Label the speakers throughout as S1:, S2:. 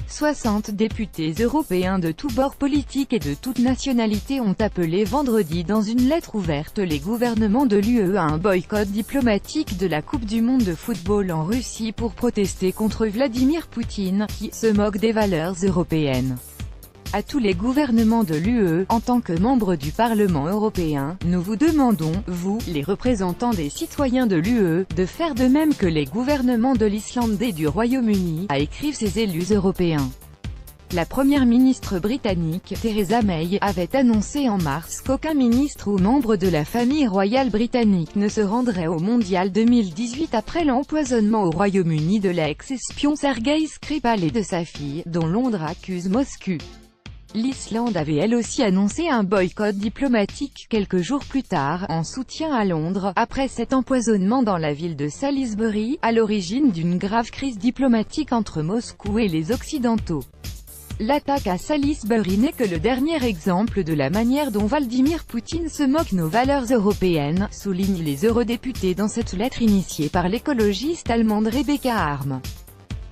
S1: 60 députés européens de tous bords politiques et de toutes nationalités ont appelé vendredi dans une lettre ouverte les gouvernements de l'UE à un boycott diplomatique de la Coupe du monde de football en Russie pour protester contre Vladimir Poutine, qui se moque des valeurs européennes. À tous les gouvernements de l'UE, en tant que membres du Parlement européen, nous vous demandons, vous, les représentants des citoyens de l'UE, de faire de même que les gouvernements de l'Islande et du Royaume-Uni, a écrit ces élus européens. La première ministre britannique, Theresa May, avait annoncé en mars qu'aucun ministre ou membre de la famille royale britannique ne se rendrait au Mondial 2018 après l'empoisonnement au Royaume-Uni de l'ex-espion Sergei Skripal et de sa fille, dont Londres accuse Moscou. L'Islande avait elle aussi annoncé un boycott diplomatique quelques jours plus tard, en soutien à Londres, après cet empoisonnement dans la ville de Salisbury, à l'origine d'une grave crise diplomatique entre Moscou et les Occidentaux. L'attaque à Salisbury n'est que le dernier exemple de la manière dont Vladimir Poutine se moque nos valeurs européennes, soulignent les eurodéputés dans cette lettre initiée par l'écologiste allemande Rebecca Harms.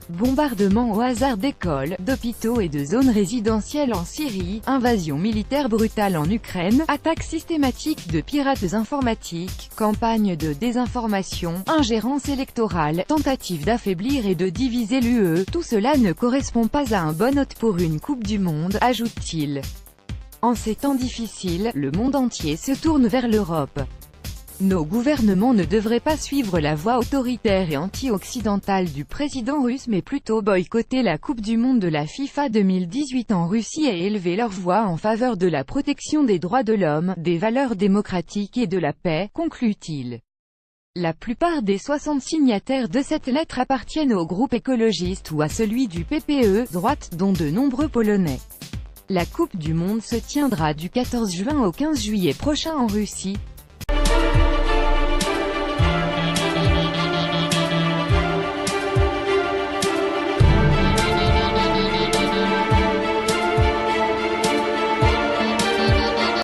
S1: Bombardements au hasard d'écoles, d'hôpitaux et de zones résidentielles en Syrie, invasion militaire brutale en Ukraine, attaques systématiques de pirates informatiques, campagne de désinformation, ingérence électorale, tentative d'affaiblir et de diviser l'UE, tout cela ne correspond pas à un bon hôte pour une Coupe du Monde, ajoute-t-il. En ces temps difficiles, le monde entier se tourne vers l'Europe. Nos gouvernements ne devraient pas suivre la voie autoritaire et anti-occidentale du président russe mais plutôt boycotter la Coupe du monde de la FIFA 2018 en Russie et élever leur voix en faveur de la protection des droits de l'homme, des valeurs démocratiques et de la paix, conclut-il. La plupart des 60 signataires de cette lettre appartiennent au groupe écologiste ou à celui du PPE, droite, dont de nombreux Polonais. La Coupe du monde se tiendra du 14 juin au 15 juillet prochain en Russie.